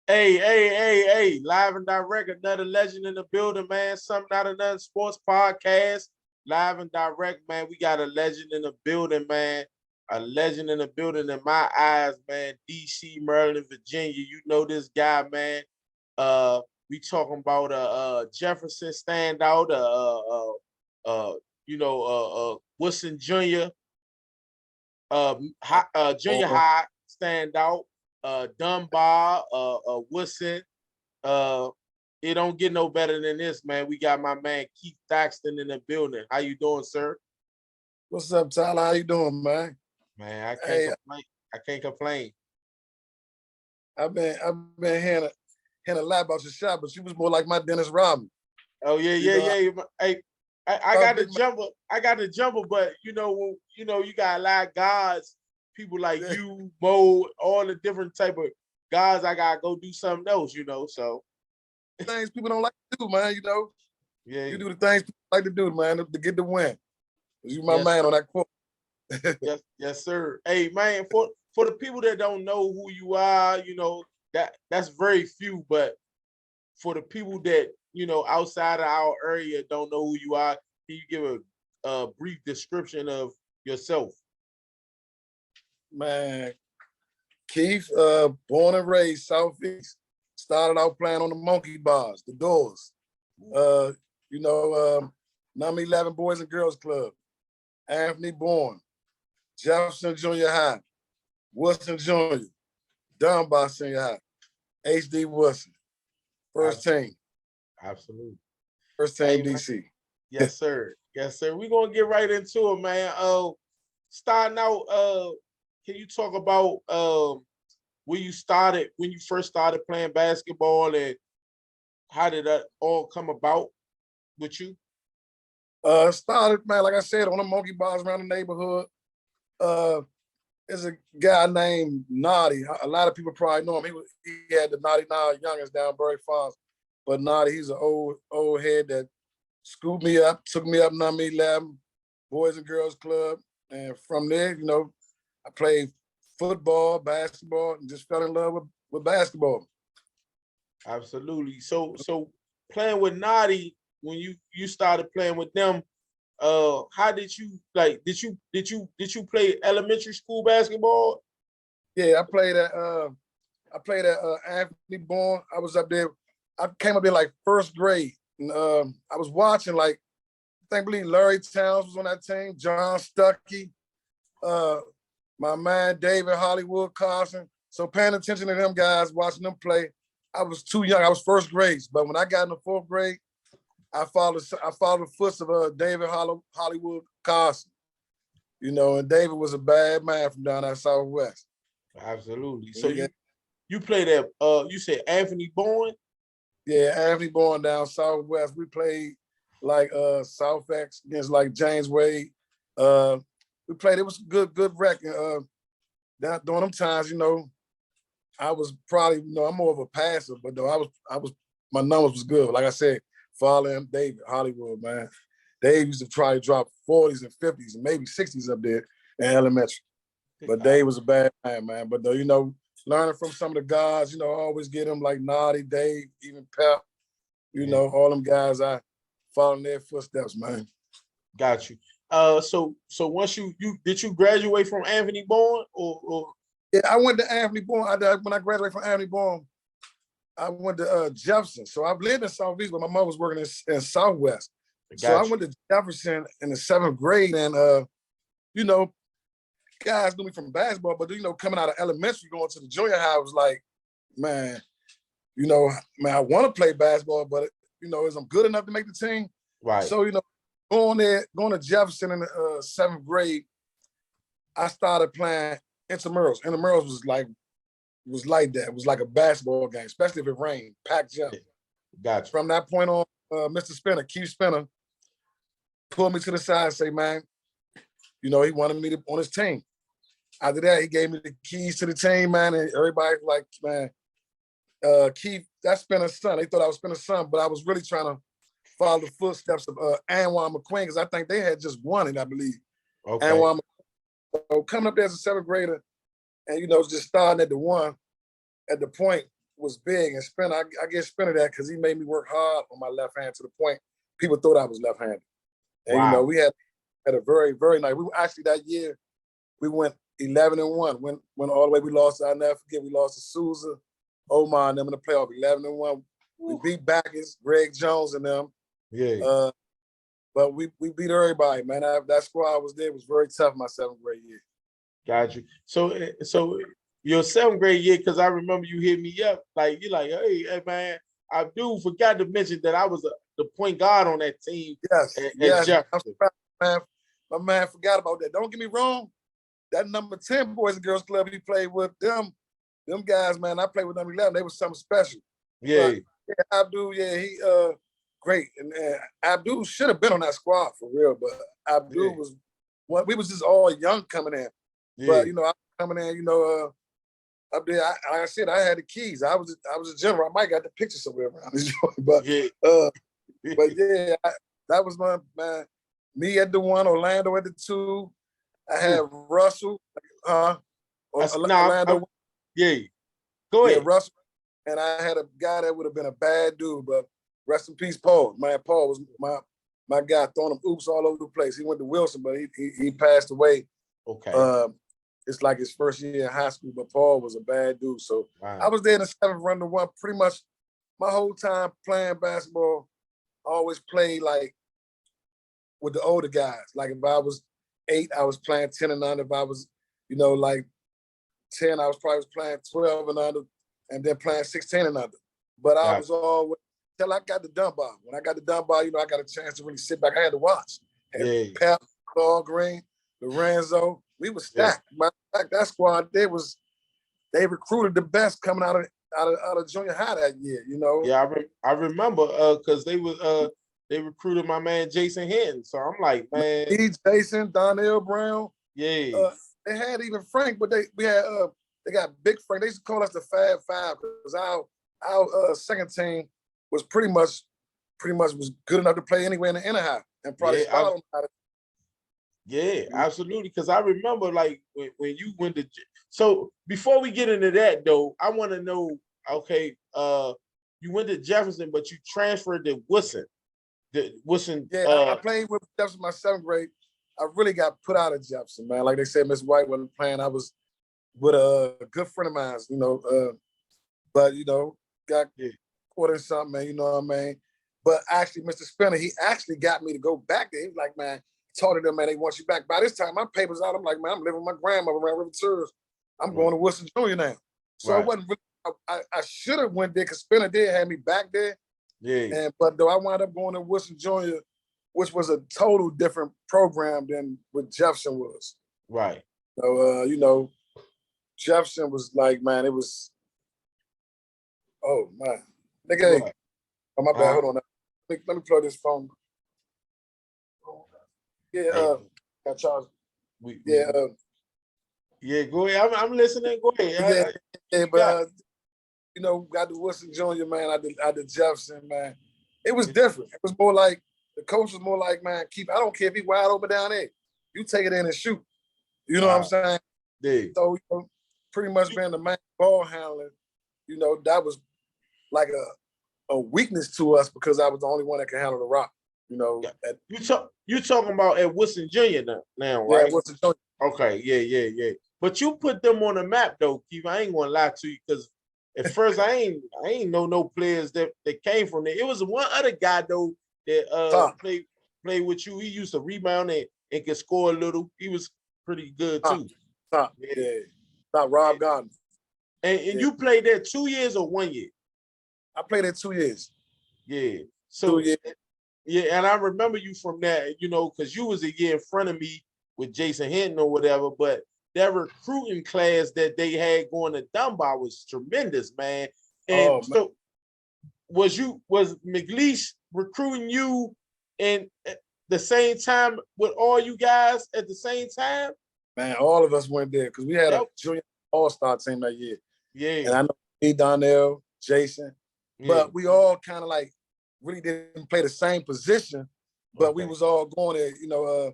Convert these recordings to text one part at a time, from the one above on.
Hey, live and direct, another legend in the building, man. Something Not Another Sports Podcast. Live and direct, man. We got a legend in the building, man. A legend in the building in my eyes, man. DC, Maryland, Virginia. You know this guy, man. We talking about Jefferson standout, Wilson Jr., junior Oh, high standout, Dunbar, Woodson. Uh, it don't get no better than this, man. We got my man Keith Thaxton in the building. How you doing, sir? what's up, Tyler? How you doing, man? Man, I can't Hey, complain. I can't complain. I've been hearing a lot about your shot, but you was more like my Dennis Rodman. Oh yeah, You know, yeah. Hey, I I'm a got the big man. jumper. I got the jumper, but you got a lot of guys, people like Yeah, you, Mo, all the different type of guys. I gotta go do something else, So things people don't like to do, man. yeah, You do the things people like to do, man, to get the win. You my yes, man on that quote. yes, sir. Hey, man, for the people that don't know who you are, that's very few. But for the people that outside of our area don't know who you are, can you give a brief description of yourself? Man, Keith, born and raised Southeast. Started out playing on the monkey bars, the doors. Uh, you know, number 11 Boys and Girls Club. Anthony Bourne, Jefferson Junior High, Wilson Jr., Dunbar Senior High, H.D. Wilson, first Absolutely, team, absolutely. first Hey, team man. DC. Yes, sir. Yes, sir. We're gonna get right into it, man. Starting out, can you talk about when you first started playing basketball, and how did that all come about with you? Started, man, like I said, on the monkey bars around the neighborhood. Uh, there's a guy named Naughty. A lot of people probably know him. He had the Naughty Now youngest down Berry Farms. But Naughty, he's an old head that scooped me up, took me up number 11, Boys and Girls Club. And from there, I played football, basketball, and just fell in love with basketball. Absolutely. So playing with Naughty, when you started playing with them, how did you like? Did you play elementary school basketball? Yeah, I played at Anthony Bourne. I was up there. I came up there like first grade. And, I was watching I believe Larry Towns was on that team, John Stuckey, uh, my man David Hollywood Carson. So paying attention to them guys, watching them play. I was too young. I was first grade, but when I got in the fourth grade, I followed the footsteps of David Hollywood Carson. And David was a bad man from down that Southwest. Absolutely. So Yeah, you played at you said Anthony Bourne? yeah, Anthony born down Southwest. We played like South X against like James Wade. Uh, we played. It was good record. During them times, I was probably, I'm more of a passer, but though I was, my numbers was good. Like I said, following David Hollywood, man. Dave used to try to drop 40s and 50s and maybe 60s up there in elementary. But Dave was a bad man. But though, learning from some of the guys, I always get them like Naughty, Dave, even Pep, Yeah, all them guys, I follow in their footsteps, man. got you. So once you did you graduate from Anthony Bourne or Yeah, I went to Anthony Bourne. When I graduated from Anthony Bourne, I went to Jefferson. So I've lived in Southeast, but my mother was working in Southwest. So I got you? went to Jefferson in the seventh grade, and you know, guys knew me from basketball, but coming out of elementary, going to the junior high, I was like, man, I want to play basketball, but is I'm good enough to make the team? Right. So going to Jefferson in the seventh grade, I started playing intramurals. Intramurals was like that. It was like a basketball game, especially if it rained, packed gym. Got you. From that point on, Mr. Spinner, Keith Spinner, pulled me to the side and say, man, he wanted me on his team. After that, he gave me the keys to the team, man, and everybody was like, man, Keith, that's Spinner's son. They thought I was Spinner's son, but I was really trying to follow the footsteps of Anwan McQueen, because I think they had just won it, I believe. Okay. Anwan McQueen. So coming up there as a seventh grader and, just starting at the point, was big, and Spinner, I give Spinner that because he made me work hard on my left hand to the point people thought I was left-handed. And Wow. you know, we had a very, very nice. We actually that year we went 11-1. Went all the way. We lost. I'll never forget. We lost to Sousa, Omar, and them in the playoff. 11-1. We beat Backus, Greg Jones, and them. Yeah. But we beat everybody, man. That squad was there. It was very tough my 7th grade year. Got you. So your 7th grade year, because I remember you hit me up, like you're like, hey man, I do forgot to mention that I was the point guard on that team. Yes. I'm surprised, man. My man forgot about that. Don't get me wrong. That number 10 Boys and Girls Club he played with, them guys, man, I played with number 11. They was something special. Yeah. But, yeah, Abdul, yeah, he great. And Abdul should have been on that squad for real, but Abdul was one. We was just all young coming in. Yeah. But you know, I was coming in, you know, up there. Like I said, I had the keys. I was a general. I might got the picture somewhere around this joint, but but yeah, that was my man. Me at the 1, Orlando at the 2. I had Russell, Orlando. Yeah, go ahead. Yeah, Russell, and I had a guy that would have been a bad dude, but rest in peace, Paul. Man, Paul was my guy, throwing him oops all over the place. He went to Wilson, but he passed away. Okay. It's like his first year in high school, but Paul was a bad dude. So I was there in the 7th run to 1. Pretty much my whole time playing basketball, I always played like with the older guys. Like if I was 8, I was playing 10 and under. If I was, you know, like 10, I was probably playing 12 and under, and then playing 16 and under. But I was always, till I got the Dunbar. When I got the Dunbar, you know, I got a chance to really sit back. I had to watch. Pep, Claude Green, Lorenzo, we were stacked. Matter of fact, that squad, they recruited the best coming out of junior high that year, you know. Yeah, I remember because they recruited my man Jason Hinton. So I'm like, man. Jason, Donnell Brown. Yeah. They had even Frank, but they got Big Frank. They used to call us the Fab Five because our second team was pretty much was good enough to play anywhere in the inner high and probably start on. Yeah, absolutely. Because I remember like when you went to. So before we get into that though, I want to know. Okay, you went to Jefferson, but you transferred to Wilson. I played with Jefferson my 7th grade. I really got put out of Jefferson, man. Like they said, Miss White wasn't playing. I was with a good friend of mine, you know. But you know, got caught in something, man. You know what I mean? But actually, Mr. Spinner, he actually got me to go back there. He was like, man, told them, man, they want you back. By this time, my papers out. I'm like, man, I'm living with my grandmother around River Tours. I'm going to Wilson Junior now. So it wasn't really, I should have went there because Spinner did have me back there. Yeah. But though I wound up going to Wilson Junior, which was a total different program than what Jefferson was. Right. So you know, Jefferson was like, man, it was. Oh man, nigga, hey. Oh my bad. Hold on. Let me plug this phone. Yeah, got charged. Yeah, go ahead. I'm listening. Go ahead. But you know, got the Wilson Junior, man. I did Jefferson, man. It was different. It was more like the coach was more like, man, I don't care if he wide open down there. You take it in and shoot. You know what I'm saying? Yeah. So you know, pretty much being the main ball handler, you know, that was like a weakness to us because I was the only one that could handle the rock. You know, you talking about at Wilson Junior now, right? Yeah, Wilson Junior. Okay, yeah. But you put them on the map though, Keith. I ain't gonna lie to you because at first I ain't know no players that came from there. It was one other guy though that played with you. He used to rebound and could score a little. He was pretty good too. Not Rob Gardner. And you played there 2 years or 1 year? I played there 2 years. Yeah. So 2 years. Yeah, and I remember you from that, you know, because you was a year in front of me with Jason Hinton or whatever, but that recruiting class that they had going to Dunbar was tremendous, man. And so was McLeish recruiting you in at the same time with all you guys at the same time? Man, all of us went there because we had a junior all-star team that year. Yeah. And I know me, Donnell, Jason, but we all kind of like really didn't play the same position, but we was all going there, you know,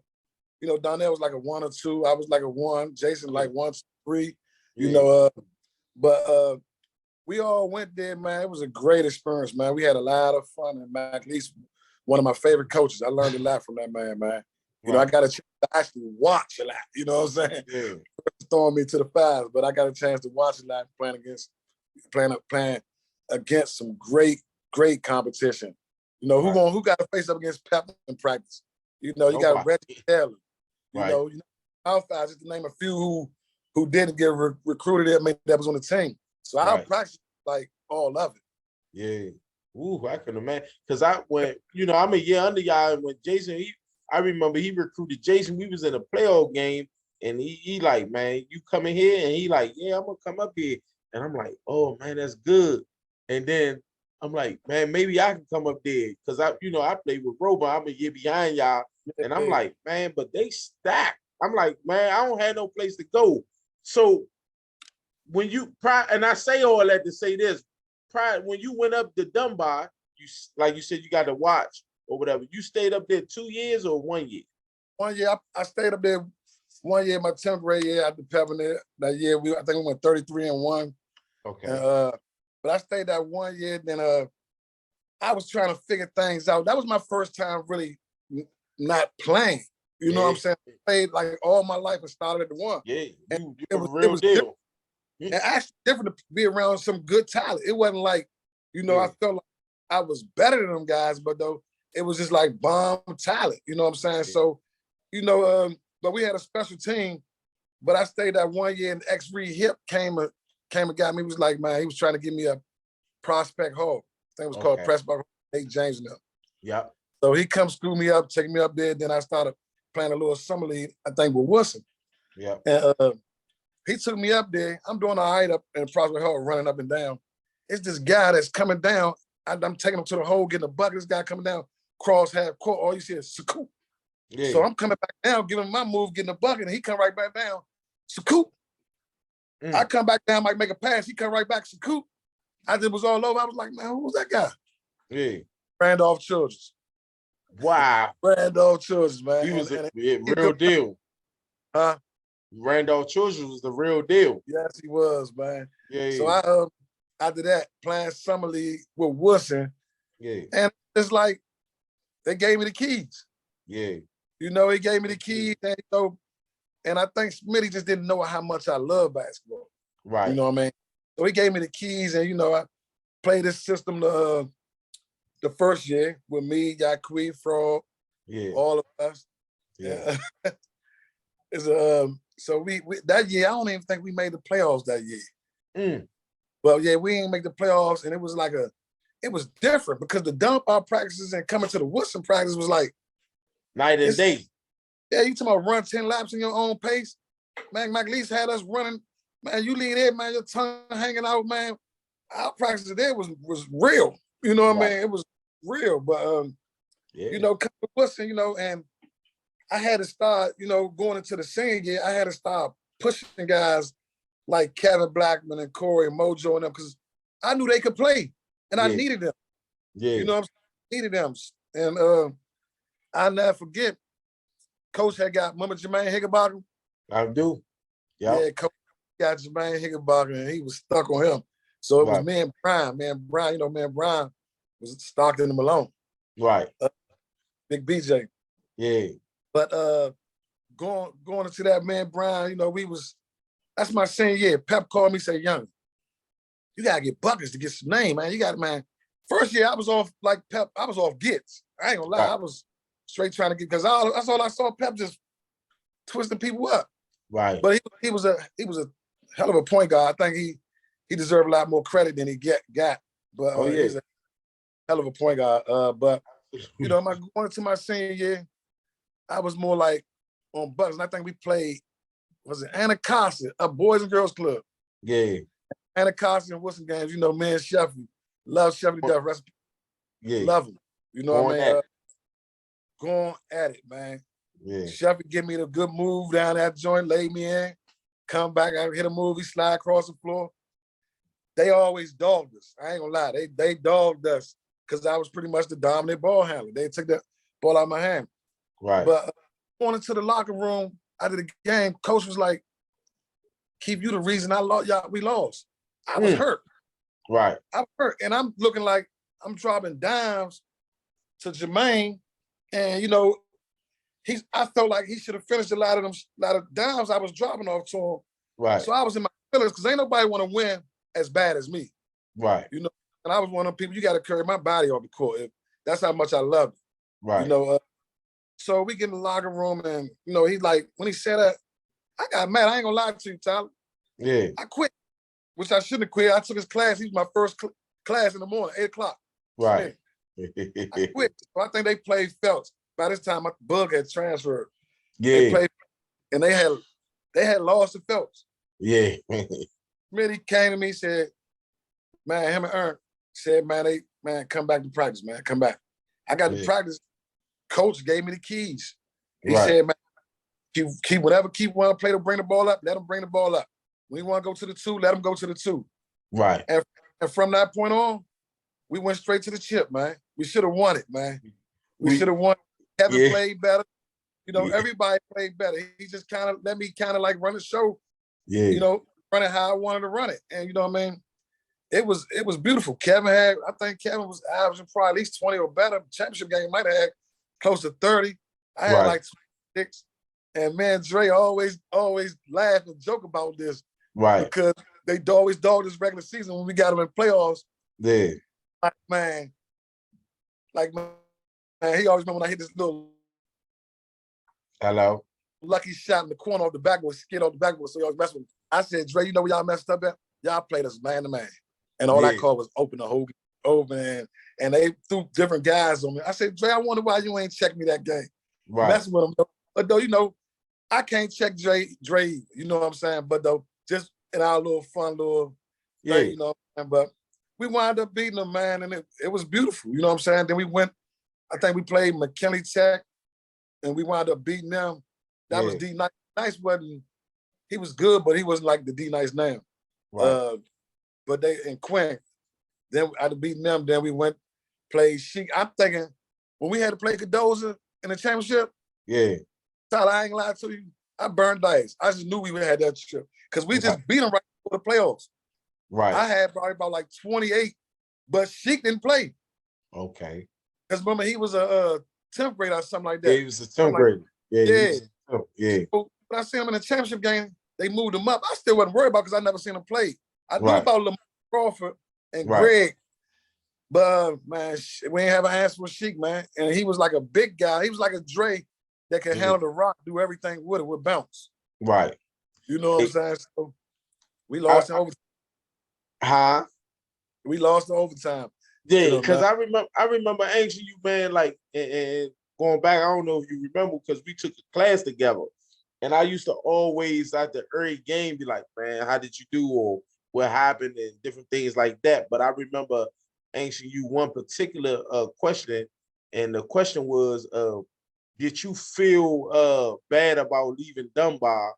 Donnell was like a 1 or 2. I was like a 1. Jason like 1, 3. You know, but we all went there, man. It was a great experience, man. We had a lot of fun, and man, at least one of my favorite coaches. I learned a lot from that man, man. You know, I got a chance to actually watch a lot. You know what I'm saying? Yeah. Throwing me to the fives, but I got a chance to watch a lot playing against some great competition. You know, who got to face up against Pep in practice? You know, you got Reggie Taylor. You know, outside, just to name a few who didn't get recruited that was on the team. So I practiced like all of it. Yeah. Ooh, I can imagine. Because I'm a year under y'all, and when Jason, I remember he recruited Jason. We was in a playoff game, and he like, man, you coming here? And he like, yeah, I'm gonna come up here. And I'm like, oh man, that's good. And then I'm like, man, maybe I can come up there. Cause I played with Robot. I'm a year behind y'all. And I'm like, man, but they stacked. I'm like, man, I don't have no place to go. So when and I say all that to say this, when you went up to Dunbar, like you said, you got to watch or whatever. You stayed up there 2 years or 1 year? 1 year. I stayed up there 1 year, my 10th grade year at the Peppermint. That year, I think we went 33-1. Okay. But I stayed that 1 year. Then I was trying to figure things out. That was my first time really not playing. You know what I'm saying? I played like all my life and started at the one. Yeah, it was deal. And actually different to be around some good talent. It wasn't like, I felt like I was better than them guys, but though it was just like bomb talent. You know what I'm saying? Yeah. So, but we had a special team. But I stayed that 1 year, and X-Reed Hip came and got me. He was like, man, he was trying to give me a Prospect Hall. I think it was called Prospect Hall. Nate James and them. Yeah. So he come screw me up, take me up there. Then I started playing a little summer league, I think with Wilson. Yeah. And he took me up there. I'm doing all right up in Prospect Hall, running up and down. It's this guy that's coming down. I'm taking him to the hole, getting a bucket. This guy coming down, cross half court. All you see is scoop. Yeah. So I'm coming back down, giving my move, getting a bucket, and he come right back down. Scoop. I come back down, might make a pass. He come right back, scoop. I just was all over. I was like, man, who was that guy? Yeah. Randolph Childress. Wow. Randolph Childress, man. He was a real deal. Huh? Randolph Childress was the real deal. Yes, he was, man. Yeah. So I after that, playing summer league with Wilson. Yeah. And it's like they gave me the keys. Yeah. He gave me the keys, and I think Smitty just didn't know how much I love basketball. Right. You know what I mean? So he gave me the keys, and I played this system the first year with me, Yaquee, Frog, all of us. Yeah. So we that year, I don't even think we made the playoffs that year. But yeah, we didn't make the playoffs, and it was like it was different because the dump out practices and coming to the Wilson practice was like night and day. Yeah, you talking about run 10 laps in your own pace. Man, McLeese had us running. Man, you leave there, man, your tongue hanging out, man. Our practice there was real. You know what I mean? It was real. But, coming to Wilson, and I had to start, going into the senior year, I had to start pushing guys like Kevin Blackman and Corey and Mojo and them because I knew they could play and I needed them. Yeah. You know what I'm saying? I needed them. And I'll never forget, Coach had got, remember Jermaine Higginbotham? I do. Yep. Yeah, Coach got Jermaine Higginbotham and he was stuck on him. So it was me and Brian. Man, Brian was Stockton and Malone. Right. Big BJ. Yeah. But going into that, man, Brian, that's my senior year. Pep called me, say, Young, you gotta get buckets to get some name, man. You got, man. First year I was off like Pep, I was off Gits. I ain't gonna lie, I was straight trying to get, because that's all I saw, Pep just twisting people up. Right. But he was a hell of a point guard. I think he deserved a lot more credit than he got. But he's a hell of a point guard. But going into my senior year, I was more like on buckets. And I think we played, was it Anacostia, a Boys and Girls Club? Yeah. Anacostia and Wilson games, me and Sheffy. Love Sheffy Duff. Recipe. Yeah. Love him. You know what I mean? Going at it, man. Yeah. Sheffy give me the good move down that joint, lay me in, come back, I hit a movie, slide across the floor. They always dogged us. I ain't gonna lie. They dogged us because I was pretty much the dominant ball handler. They took the ball out of my hand. Right. But going into the locker room after the game, coach was like, Keith, you the reason we lost. I was hurt. Right. I hurt, and I'm looking like I'm dropping dimes to Jermaine, and I felt like he should have finished a lot of dimes I was dropping off to him. Right. So I was in my feelings because ain't nobody want to win as bad as me. Right. And I was one of them people, you got to carry my body off the court. That's how much I loved it. Right. So we get in the locker room, and he like, when he said that, I got mad. I ain't gonna lie to you, Tyler. Yeah. I quit, which I shouldn't have quit. I took his class. He was my first class in the morning, 8 o'clock. Right. I quit. So I think they played Phelps. By this time, my Bug had transferred. Yeah. They played, and they had lost to Phelps. Yeah. Smitty came to me, said, man, him and Ern said, man, come back to practice, man. Come back. I got to practice. Coach gave me the keys. He said, man, keep want to play to bring the ball up, let him bring the ball up. When he want to go to the 2, let him go to the 2. Right. And from that point on, we went straight to the chip, man. We should have won it, man. We should have won. Kevin played better. Everybody played better. He just kind of let me like run the show. Yeah. Run it how I wanted to run it. And what I mean? It was beautiful. I think Kevin was averaging probably at least 20 or better. Championship game might have had close to 30. I had like 26. And man, Dre always laugh and joke about this. Right. Because they always dogged this regular season when we got them in playoffs. Yeah. Man, he always remember when I hit this little lucky shot in the corner off the backboard, skid off the backboard, so he always messed with me. I said, Dre, you know where y'all messed up at? Y'all played us man to man. And all I called was open the whole game. And they threw different guys on me. I said, Dre, I wonder why you ain't check me that game. Right. Messing with him. But though, I can't check Dre, you know what I'm saying? But though, just in our little fun little thing, but we wound up beating them, man, and it was beautiful, you know what I'm saying? Then we went, I think we played McKinley Tech, and we wound up beating them. That was D Nice. Nice wasn't, he was good, but he wasn't like the D Nice now. Right. But they in Quinn, then I'd have beaten them. Then we went play Sheik. I'm thinking when we had to play Cadoza in the championship. Yeah. Tyler, I ain't gonna lie to you. I burned dice. I just knew we would have that trip because we just beat them right before the playoffs. Right. I had probably about like 28, but Sheik didn't play. Okay. Because remember, he was a 10th grader or something like that. Yeah, he was a 10th grader. Yeah. But I see him in the championship game. They moved him up. I still wasn't worried about because I never seen him play. I knew about Lamar Crawford and Greg, but man, we ain't have an answer with Sheik, man. And he was like a big guy. He was like a Dre that could handle the rock, do everything with it, with bounce. Right. You know what I'm saying? So we lost in overtime. We lost in overtime. Yeah, because I remember asking you, man, like, and going back, I don't know if you remember, because we took a class together. And I used to always, at the early game, be like, man, how did you do? Or what happened? And different things like that. But I remember asking you one particular question. And the question was, did you feel bad about leaving Dunbar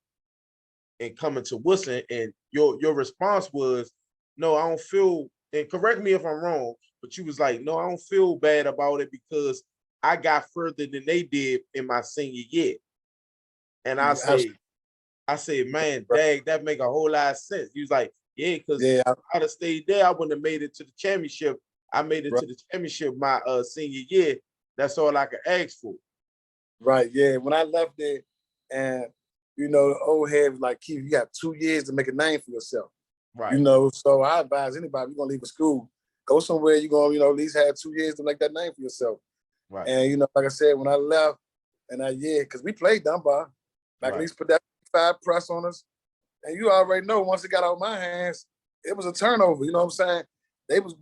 and coming to Wilson? And your response was, no, I don't feel, and correct me if I'm wrong, but you was like, no, I don't feel bad about it because I got further than they did in my senior year. And I say, man, dang, that make a whole lot of sense. He was like, yeah, because I'd have stayed there, I wouldn't have made it to the championship. I made it to the championship my senior year. That's all I could ask for. Right, yeah. When I left there, and the old head was like, Keith, you got 2 years to make a name for yourself. Right. So I advise anybody, you're gonna leave a school, go somewhere you're gonna, at least have 2 years to make that name for yourself. Right. And like I said, when I left, and because we played Dunbar, at least put that 5 press on us. And you already know once it got out of my hands, it was a turnover. You know what I'm saying? They was,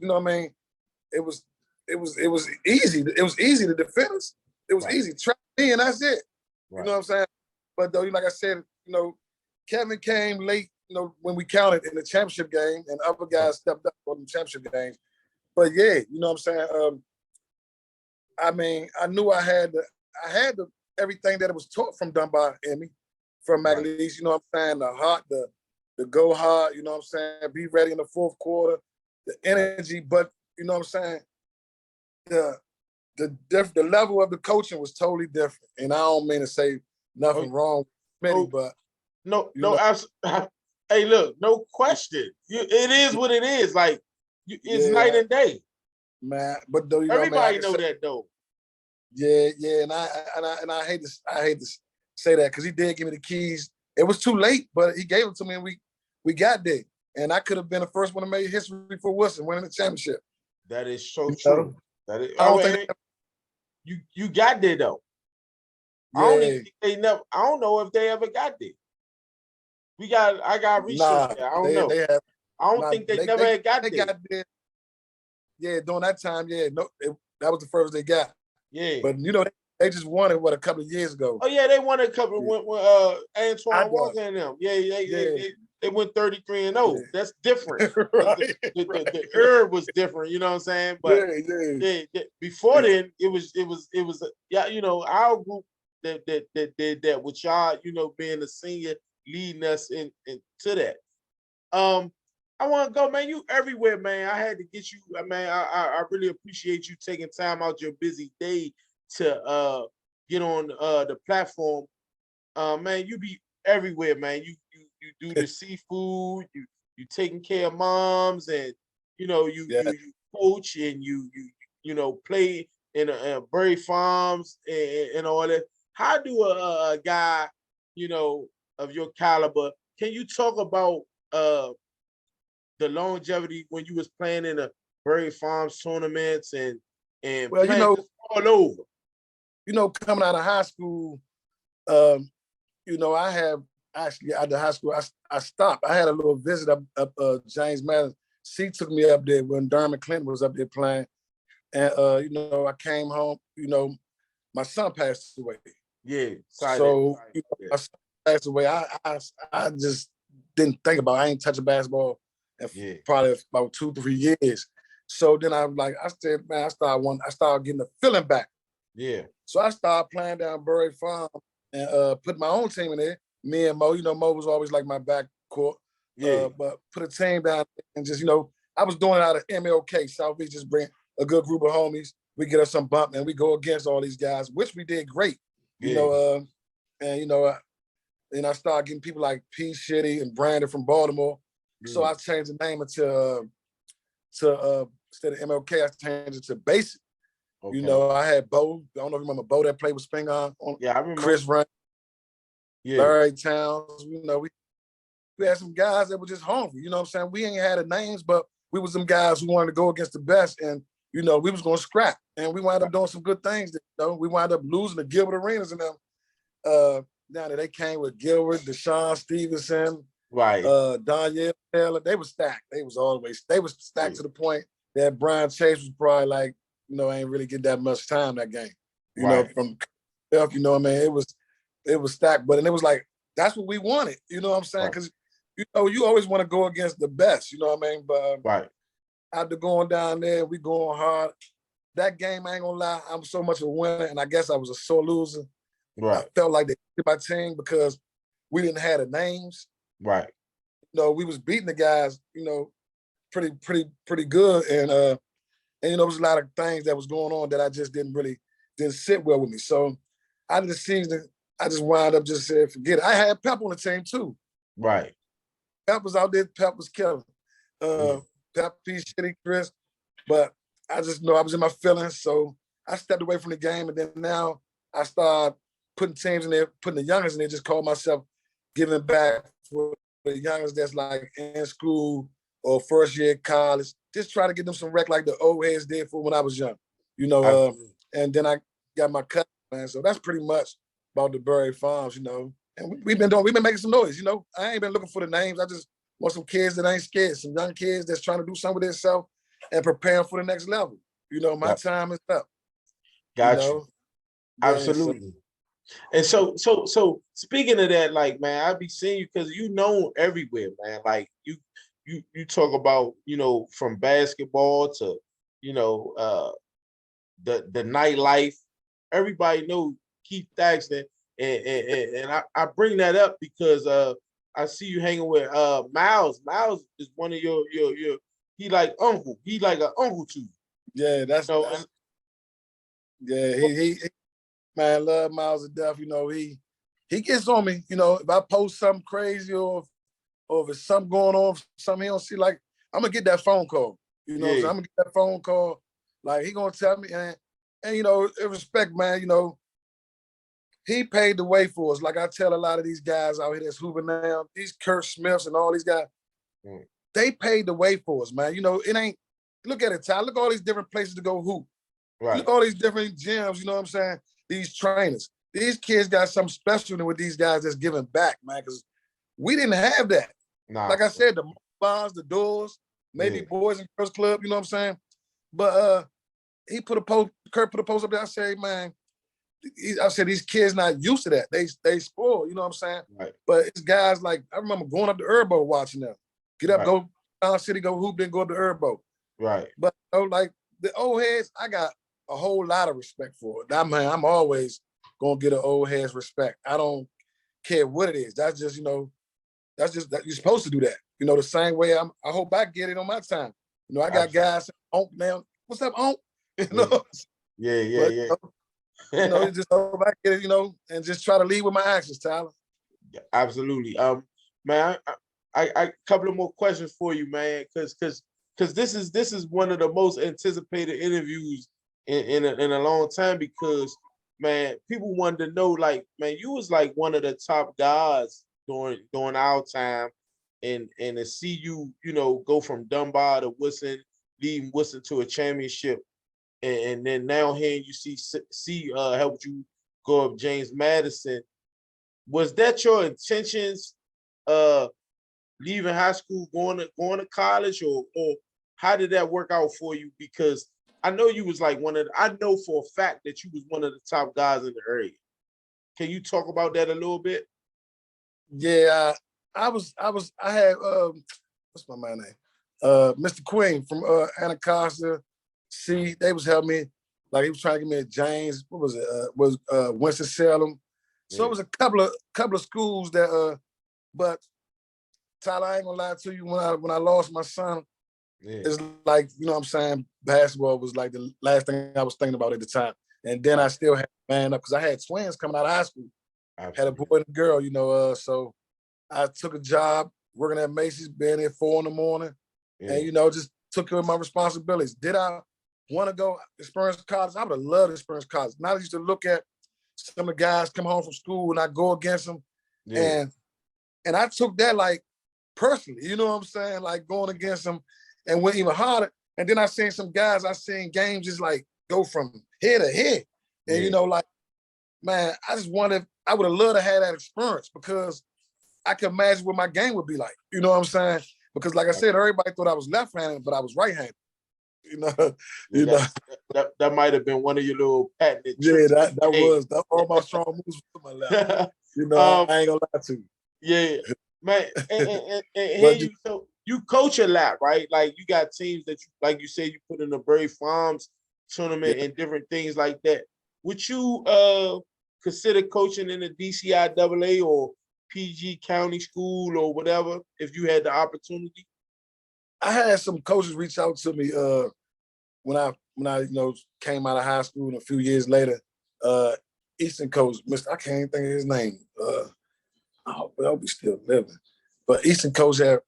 It was easy. It was easy to defend us. It was easy. Trap me and that's it. Right. You know what I'm saying? But though, like I said, Kevin came late, when we counted in the championship game, and other guys stepped up for the championship games. But yeah, you know what I'm saying? I knew I had everything that it was taught from Dunbar in me, from McAleese, you know what I'm saying? The heart, the go hard, you know what I'm saying? Be ready in the fourth quarter, the energy, but you know what I'm saying? The level of the coaching was totally different. And I don't mean to say nothing wrong with Smitty, but hey, look, no question. It is what it is. Like, It's night and day. Man, but though you know, man, Everybody know that though. Yeah, and I hate to say that because he did give me the keys. It was too late, but he gave them to me, and we got there. And I could have been the first one to make history for Wilson, winning the championship. That is so You true. know? That is. I don't think you got there though. Yeah. I don't even think they never. I don't know if they ever got there. I got research there. I don't know. They have. I don't think they never got there. Got there. Yeah, during that time, that was the first they got. Yeah. But you know, they just won it a couple of years ago. Oh yeah, they won a couple when Antoine Walker and them. They went 33-0. Yeah. That's different. Right, the era was different, you know what I'm saying? But before then, it was you know, our group that did that with y'all, you know, being a senior leading us into that. I want to go, man. You everywhere, man. I had to get you, man. I really appreciate you taking time out your busy day to get on the platform. Man, you be everywhere, man. You do the seafood. You taking care of moms, and you know you coach and you know play in Berry Farms and all that. How do a guy, you know, of your caliber? Can you talk about the longevity when you was playing in the Berry Farms tournaments and well, playing all over? You know, coming out of high school, you know, I have actually out of high school, I stopped. I had a little visit up James Madison. She took me up there when Dermot Clinton was up there playing. And you know, I came home, you know, my son passed away. Yeah. So you know, my son passed away. I just didn't think about it. I ain't touching basketball in probably about 2-3 years. So then I was like, I said, man, I started getting the feeling back. Yeah. So I started playing down Berry Farm and put my own team in there. Me and Mo, you know, Mo was always like my backcourt. Yeah. But put a team down and just, you know, I was doing it out of MLK. South Beach just bring a good group of homies. We get us some bump and we go against all these guys, which we did great. You know, and you know, and I started getting people like P. Shitty and Brandon from Baltimore. So I changed the name to instead of MLK, I changed it to Basic. Okay. You know, I had Bo. I don't know if you remember Bo that played with Spring on. Yeah, I remember. Chris Run. Yeah. Larry Towns. You know, we had some guys that were just hungry. You know what I'm saying? We ain't had the names, but we was some guys who wanted to go against the best. And, you know, we was going to scrap. And we wound up doing some good things. You know, we wound up losing the Gilbert Arenas and them. Now that they came with Gilbert, Deshaun Stevenson, right? Danielle Taylor, they were stacked. They was stacked to the point that Brian Chase was probably like, you know, ain't really get that much time that game. You know, from you know what I mean? It was stacked, but and it was like, that's what we wanted. You know what I'm saying? Because you know, you always want to go against the best, you know what I mean? But after going down there, we going hard. That game, I ain't gonna lie, I'm so much a winner, and I guess I was a sore loser. I felt like they hit my team because we didn't have the names. Right. You know, we was beating the guys, you know, pretty good. And you know, there was a lot of things that was going on that I just didn't sit well with me. So out of the season, I just wound up just saying, forget it. I had Pep on the team too. Right. Pep was out there, Pep was killing. Pep, P. Shitty, Chris. But I just know I was in my feelings. So I stepped away from the game. And then now I started putting teams in there, putting the youngest in there, just call myself giving back for the youngest that's like in school or first year college. Just try to get them some rec like the old heads did for when I was young. You know, and then I got my cut, man. So that's pretty much about the Berry Farms, you know. And we've been making some noise, you know. I ain't been looking for the names. I just want some kids that ain't scared, some young kids that's trying to do something with themselves and preparing for the next level. You know, my time is up. Got you. Absolutely. And so speaking of that, like, man, I be seeing you because you know everywhere, man. Like you talk about, you know, from basketball to, you know, the nightlife. Everybody know Keith Thaxton. And I bring that up because I see you hanging with Miles. Miles is one of your he like uncle. He like an uncle to you. Yeah, that's yeah, he man, I love Miles to death. You know, he gets on me. You know, if I post something crazy or if there's something going on, something he don't see, like, I'm gonna get that phone call. You know what I'm Yeah. saying? I'm gonna get that phone call. Like he gonna tell me, and you know, in respect, man, you know, he paid the way for us. Like I tell a lot of these guys out here that's hooping now, these Kurt Smiths and all these guys, they paid the way for us, man. You know, it ain't, look at it, Ty. Look at all these different places to go hoop. Right. Look at all these different gyms, you know what I'm saying? These trainers. These kids got something special with these guys that's giving back, man, because we didn't have that. Nah. Like I said, the bars, the doors, maybe Boys and Girls Club, you know what I'm saying? But he put a post, Kurt put a post up there. I say, man, I said these kids not used to that. They spoil, you know what I'm saying? Right. But it's guys like, I remember going up to Herbo watching them. Get up, go down city, go hoop, then go up to Herbo. Right. But you know, like the old heads, I got a whole lot of respect for it. I'm always gonna get an old head's respect. I don't care what it is. That's just, you know, that's just that you're supposed to do that. You know, the same way I hope I get it on my time. You know, I got guys Onk now. What's up, Onk? You know? Yeah. You know, just hope I get it, you know, and just try to lead with my actions, Tyler. Yeah, absolutely. Man, I couple of more questions for you, man, because this is one of the most anticipated interviews in a long time, because man, people wanted to know, like, man, you was like one of the top guys during our time, and to see you, you know, go from Dunbar to Woodson, leading Woodson to a championship, and then now hearing you see helped you go up James Madison. Was that your intentions, leaving high school, going to college, or how did that work out for you? Because I know you was like I know for a fact that you was one of the top guys in the area. Can you talk about that a little bit? Yeah, I had what's my man name? Mr. Queen from Anacostia. See, they was helping me. Like he was trying to give me a James. What was it? Winston-Salem. So it was a couple of schools that but Tyler, I ain't gonna lie to you, when I lost my son, it's like, you know what I'm saying, basketball was like the last thing I was thinking about at the time. And then I still had to man up because I had twins coming out of high school. Absolutely. Had a boy and a girl, you know, so I took a job working at Macy's, being there 4 a.m, and, you know, just took care of my responsibilities. Did I want to go experience college? I would have loved to experience college. Now I used to look at some of the guys come home from school and I go against them. And I took that like personally, you know what I'm saying? Like going against them and went even harder. And then I seen some guys, I seen games just like go from head to head. And, you know, like, man, I just wanted, I would have loved to have that experience because I could imagine what my game would be like. You know what I'm saying? Because like I said, everybody thought I was left-handed, but I was right-handed. You know, that might have been one of your little patented tricks. Yeah, that was all my strong moves with my left. You know, I ain't gonna lie to you. Yeah, man, and so you coach a lot, right? Like you got teams that, like you say, you put in the Brave Farms tournament and different things like that. Would you consider coaching in the DCIAA or PG County School or whatever if you had the opportunity? I had some coaches reach out to me when I you know came out of high school, and a few years later, Eastern coach, I can't even think of his name. I hope he's still living. But Eastern coach had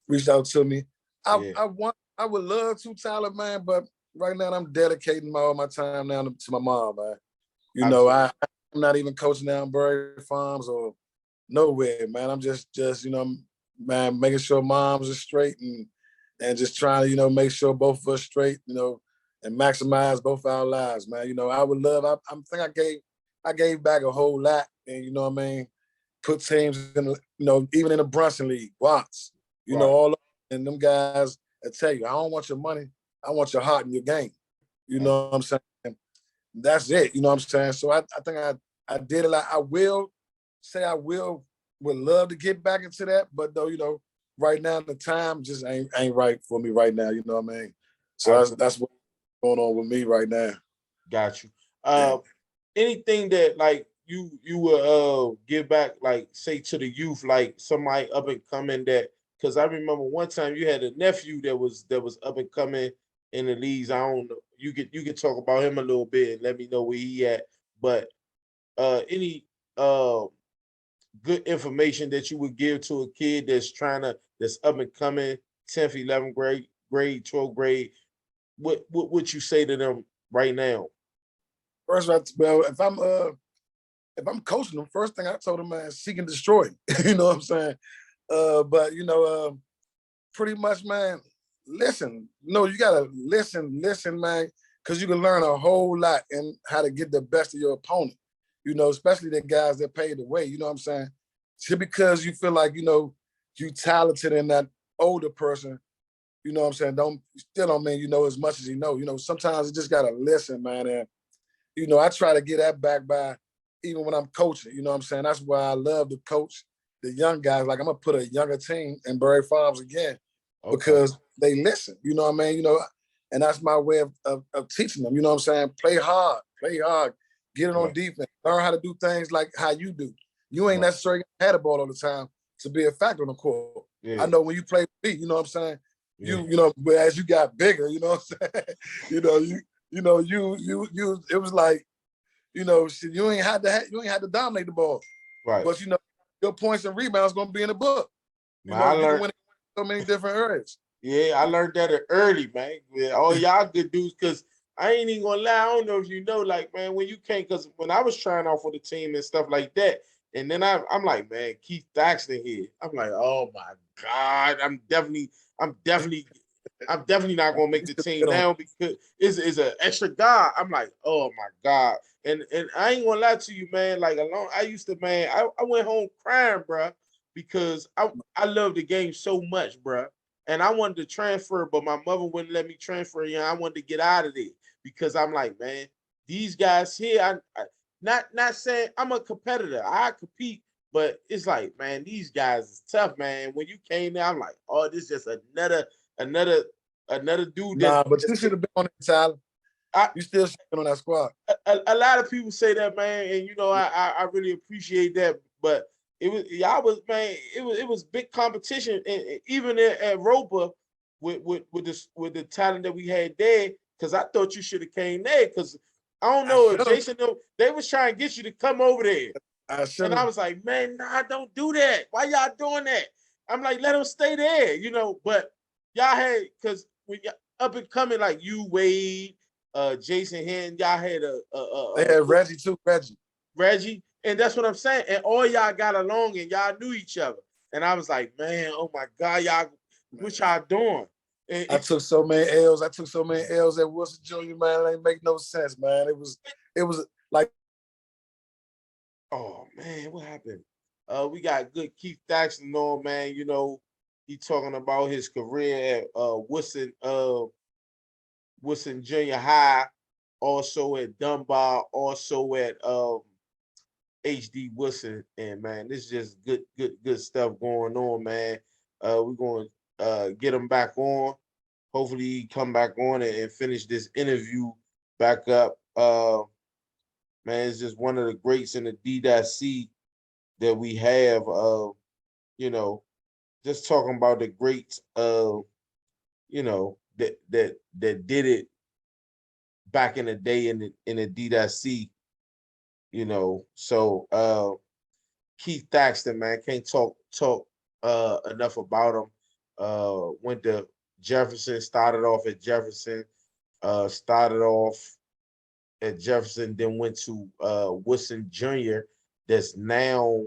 reached out to me. I would love to, Tyler, man, but right now I'm dedicating all my time now to my mom, man. You know, I'm not even coaching down Prairie Farms or nowhere, man. I'm just you know, man, making sure moms are straight and just trying to, you know, make sure both of us straight, you know, and maximize both our lives, man. You know, I would love, I think I gave back a whole lot, and you know what I mean, put teams in, you know, even in the Brunson League, Watts, you know, all and them guys that tell you, I don't want your money, I want your heart and your game. You know what I'm saying? That's it. You know what I'm saying? So I think I did a lot. I will say would love to get back into that, but though, you know, right now the time just ain't right for me right now. You know what I mean? So that's what's going on with me right now. Got you. Anything that like you will give back, like say to the youth, like somebody up and coming that, because I remember one time you had a nephew that was up and coming in the leagues. I don't know. You could talk about him a little bit and let me know where he at. But any good information that you would give to a kid that's up and coming, 10th, 11th grade, 12th grade, what would you say to them right now? First, well, if I'm coaching them, first thing I told them, man, seek and destroy. You know what I'm saying? But pretty much, man, listen. No, you gotta listen, man, because you can learn a whole lot in how to get the best of your opponent. Especially the guys that pay the way. You know what I'm saying? Just because you feel like you talented in that older person, you know what I'm saying, still don't mean you know as much as you know. Sometimes you just gotta listen, man. And I try to get that back by even when I'm coaching. You know what I'm saying? That's why I love to coach the young guys. Like I'm gonna put a younger team in Berry Farms again because they listen. You know what I mean? And that's my way of teaching them. You know what I'm saying? Play hard, get it on defense, learn how to do things like how you do. You ain't necessarily had the ball all the time to be a factor on the court. Yeah. I know when you play beat, you know what I'm saying? Yeah. But as you got bigger, you know what I'm saying? It was like, you ain't had to dominate the ball. Right. But your points and rebounds gonna be in the book. You can win so many different areas. Yeah, I learned that early, man. Yeah, all y'all good dudes, because I ain't even gonna lie. I don't know if you know, like, man, when you can't, because when I was trying out for the team and stuff like that, and then I'm like, man, Keith Thaxton here. I'm like, oh my God, I'm definitely not gonna make the team now because it's an extra guy. I'm like, oh my God. And I ain't gonna lie to you, man. Like I used to, man, I went home crying, bro, because I love the game so much, bro. And I wanted to transfer, but my mother wouldn't let me transfer. I wanted to get out of there because I'm like, man, these guys here, I not saying I'm a competitor. I compete, but it's like, man, these guys is tough, man. When you came there, I'm like, oh, this is just another dude. Nah, but you should have been on it, Tyler. You still should have been on that squad. A lot of people say that, man, and I really appreciate that, but it was big competition, and even at Roper with the talent that we had there, because I thought you should have came there, because I don't know if Jason, they was trying to get you to come over there. And I was like, man, nah, don't do that. Why y'all doing that? I'm like, let them stay there, but y'all had, because when y'all up and coming, like you, Wade, Jason Henn, y'all had they had Reggie too, Reggie. And that's what I'm saying. And all y'all got along and y'all knew each other. And I was like, man, oh my God, y'all, what y'all doing? And I took so many L's. At Wilson Jr., man. It ain't make no sense, man. It was like, oh man, what happened? We got good Keith Thaxton on, man. He talking about his career at Wilson Junior High, also at Dunbar, also at HD Wilson, and man, this is just good stuff going on, man. We're going to get him back on. Hopefully, he come back on and finish this interview back up. Man, it's just one of the greats in the D.C. that we have. Just talking about the greats. That did it back in the day in the D.C. So Keith Thaxton, man, can't talk enough about him. Went to Jefferson, started off at Jefferson, then went to Wilson Jr. That's now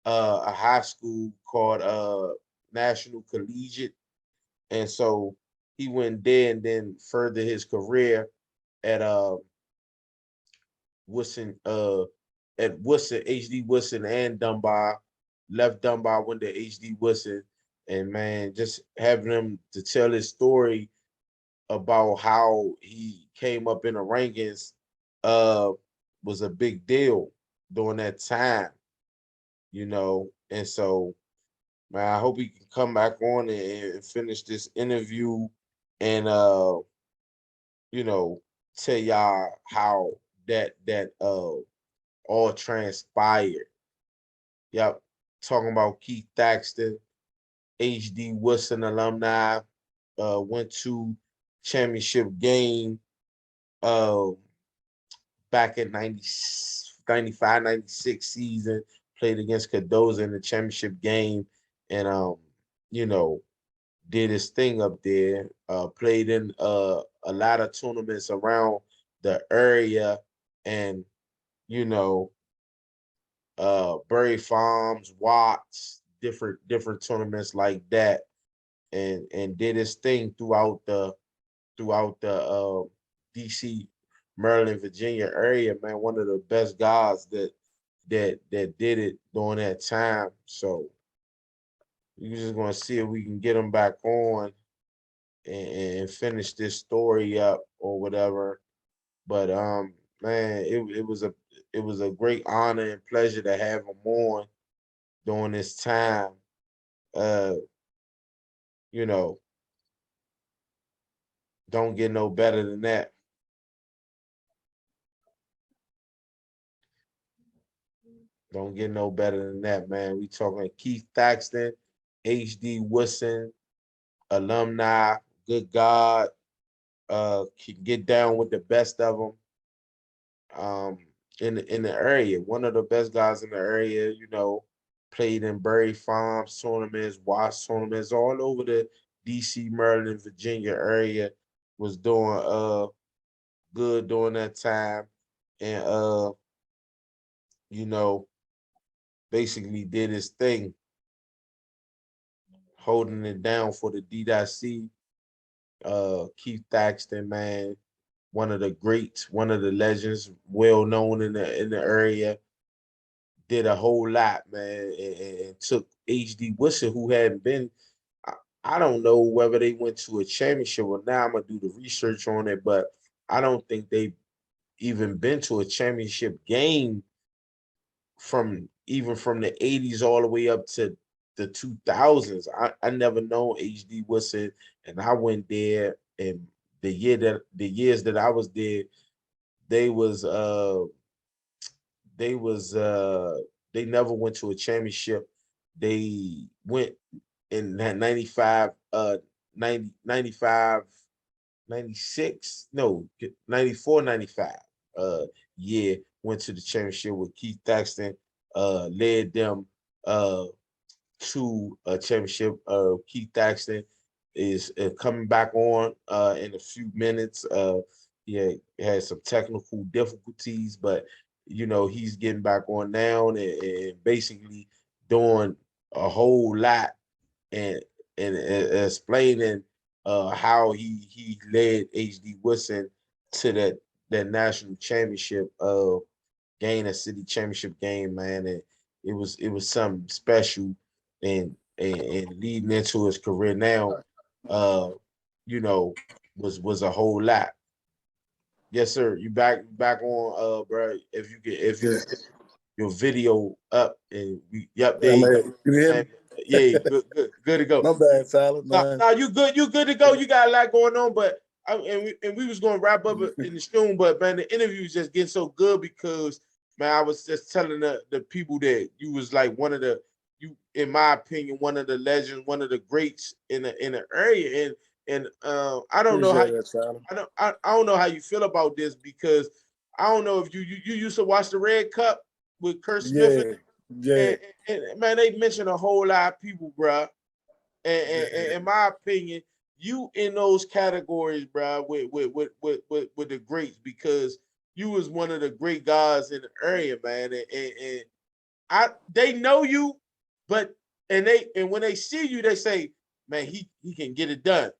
a high school called National Collegiate. And so he went there and then furthered his career at Wilson, HD Wilson and Dunbar. Left Dunbar, went to HD Wilson, and man, just having him to tell his story about how he came up in the rankings was a big deal during that time, And so, man, I hope he can come back on and finish this interview and tell y'all how that all transpired. Yep. Talking about Keith Thaxton, HD Wilson alumni, went to championship game back in 95, 96 season, played against Cardozo in the championship game. And, did his thing up there. Played in a lot of tournaments around the area, and you know, Berry Farms, Watts, different tournaments like that, and did his thing throughout the DC, Maryland, Virginia area, man. One of the best guys that did it during that time. So we're just gonna see if we can get him back on and finish this story up or whatever. But man, it was a great honor and pleasure to have him on during this time. Uh, you know, don't get no better than that. Don't get no better than that, man. We talking Keith Thaxton, H.D. Woodson, alumni, good God, can get down with the best of them. In the area, one of the best guys in the area, played in Berry Farms tournaments, Watts tournaments, all over the DC, Maryland, Virginia area, was doing good during that time. And you know, basically did his thing, holding it down for the D.C. Keith Thaxton, man, one of the greats, one of the legends, well known in the area, did a whole lot, man, and took H.D. Woodson, who hadn't been. I, I don't know whether they went to a championship or now. I'm gonna do the research on it, but I don't think they've even been to a championship game from the 80s all the way up to the 2000s. I never known HD Woodson, and I went there, and the years that I was there, they was uh they was they never went to a championship. They went in that 95 90 95 96 no 94 95 year, went to the championship with Keith Thaxton, led them to a championship. Keith Thaxton is coming back on in a few minutes. He had some technical difficulties, but he's getting back on now, and basically doing a whole lot, and explaining how he led HD Woodson to that national championship, gain a city championship game, man, and it was something special, and leading into his career now, uh, you know, was a whole lot. Yes, sir. You back on, bro. If you Yeah. could put your video up, and yep, there I you go. mean, you hear me? Man, yeah, good to go. My bad, Tyler, No, man. no, you good to go. You got a lot going on, but and we was gonna wrap up in the stream, but man, the interview was just getting so good because, man, I was just telling the people that you was like one of the, you, in my opinion, one of the legends, one of the greats in the area, and I don't know how Appreciate that, Tyler. I don't know how you feel about this, because I don't know if you used to watch the Red Cup with Kurt Smith, Yeah, yeah, and man, they mentioned a whole lot of people, bruh. And yeah. in my opinion, you in those categories, bro, with the greats, because you was one of the great guys in the area, man. And they know you, but and when they see you, they say, man, he can get it done,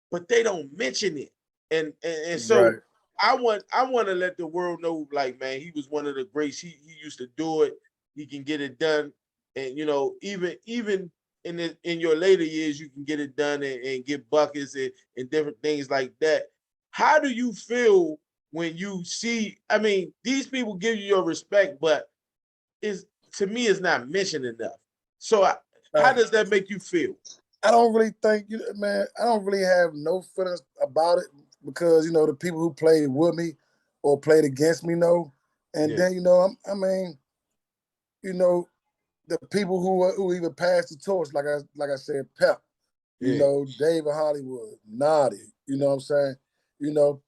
but they don't mention it. And so Right. I want to let the world know, like, man, he was one of the greats. He used to do it. He can get it done, and even in your later years, you can get it done and get buckets and different things like that. How do you feel when you see? I mean, these people give you your respect, but is to me is not mentioned enough. So how Uh, does that make you feel? I don't really think, man, I don't really have no feelings about it because, the people who played with me or played against me know. And Yeah, then, I mean, you know, the people who even passed the torch, like I said, Pep, yeah, David Hollywood, Naughty, you know what I'm saying? You know,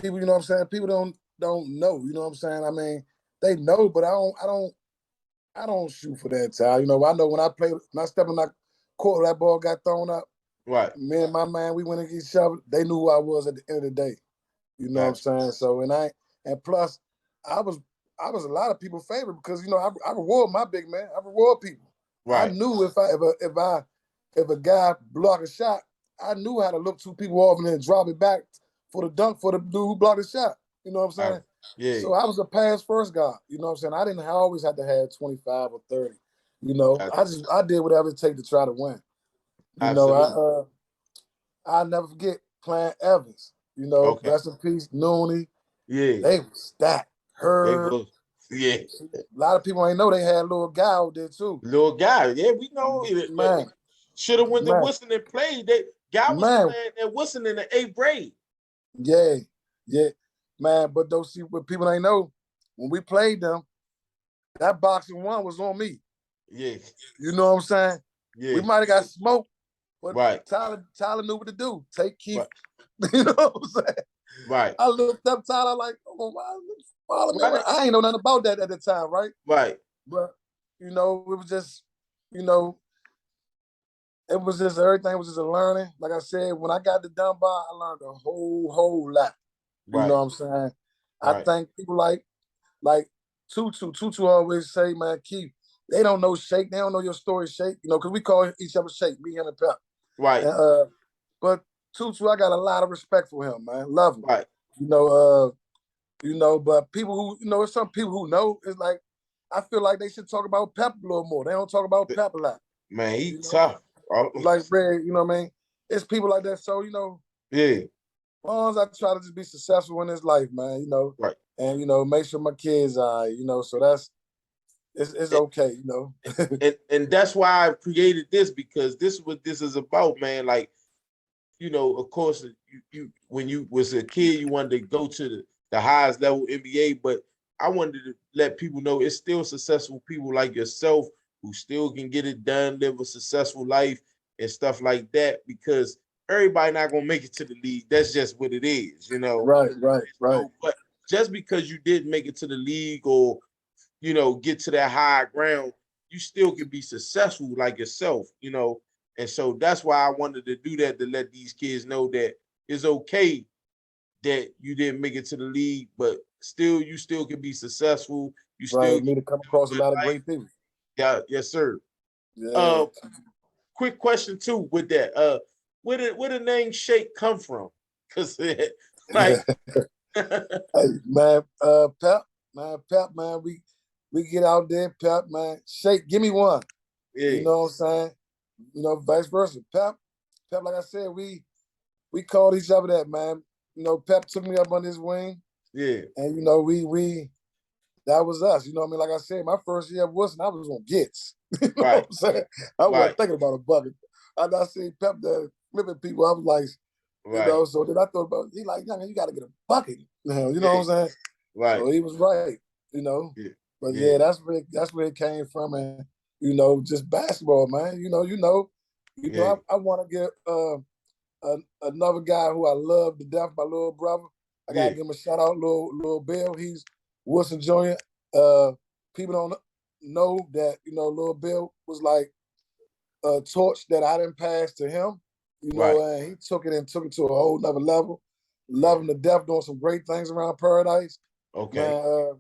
people, you know what I'm saying? People don't know, you know what I'm saying? I mean, they know, but I don't shoot for that time. I know when I step in that court, that ball got thrown up. Right. Me and my man, we went against each other. They knew who I was at the end of the day. You know what I'm Gotcha. saying? So and plus I was a lot of people's favorite because I reward my big man. I reward people. I Right. knew if a guy blocked a shot, I knew how to look two people off and then drop it back for the dunk for the dude who blocked the shot. You know what I'm Right. saying? Yeah. So I was a pass first guy. You know what I'm saying? I didn't always have to have 25 or 30. You know, Gotcha. I did whatever it take to try to win. You know, Absolutely. I'll never forget playing Evans. You know, Okay. rest in peace, Nooney. Yeah. They was stacked. They Herb. was. Yeah. A lot of people ain't know they had a little guy out there too. Little guy. Yeah, we know. Man, Should have went to man, Wilson and played. That guy was man. playing at Wilson in the eighth grade. Yeah, yeah, man. But those see what people ain't know, when we played them, that boxing one was on me. Yeah. You know what I'm saying? We Yeah. might have got smoked, but Right. Tyler knew what to do. Take keep. Right. You know what I'm saying? Right. I looked up Tyler like, oh, follow me. Why did, I ain't know nothing about that at the time, right? right. But it was just, you know, it was just everything was just a learning. Like I said, when I got to Dunbar, I learned a whole lot. You know Right. what I'm saying? I Right. think people like Tutu always say, man, Keith, they don't know Shake. They don't know your story, Shake. You know, because we call each other Shake, me and Pep. Right. And but Tutu, I got a lot of respect for him, man. Love him. Right. You know, but people who, there's some people who know, it's like, I feel like they should talk about Pep a little more. They don't talk about Pep a lot. Man, he You know, tough. Oh, like Red, you know what I mean? It's people like that. So, yeah. as long as I try to just be successful in this life, man, Right. and make sure my kids are, so it's And, okay, and that's why I created this, because this is what this is about, man. Like, of course, you when you was a kid, you wanted to go to the highest level NBA, but I wanted to let people know it's still successful people like yourself who still can get it done, live a successful life and stuff like that, because everybody not gonna make it to the league. That's just what it is. Right. So, but just because you didn't make it to the league or get to that high ground, you still can be successful like yourself. And so that's why I wanted to do that, to let these kids know that it's okay that you didn't make it to the league, but you still can be successful. You still Right. can Me to come live a across a good lot of life. great people. Yeah, yes, sir. Yeah. Uh, quick question too with that. Where the name Shake come from? Because like, Hey, man, Pep, man, we get out there, Pep, man, Shake, give me one. You yeah, know what I'm saying? Vice versa. Pep, like I said, we called each other that, man. Pep took me up on his wing, yeah, and we that was us. You know what I mean? Like I said, my first year at Wilson, I was on gets. You know what right, I'm saying? I right, wasn't thinking about a bucket. I seen Pep there flipping people. I was like, right, so then I thought about, he like, young, you got to get a bucket. You know yeah, what I'm saying? right, So he was right. yeah, But yeah, yeah, that's where it came from, and just basketball, man. yeah, I want to get another guy who I love to death, my little brother. I gotta yeah, give him a shout out, little Bill. He's Wilson Jr. People don't know that little Bill was like a torch that I didn't pass to him. right, And he took it to a whole nother level. Love right. him to death, doing some great things around Paradise. Okay, Man,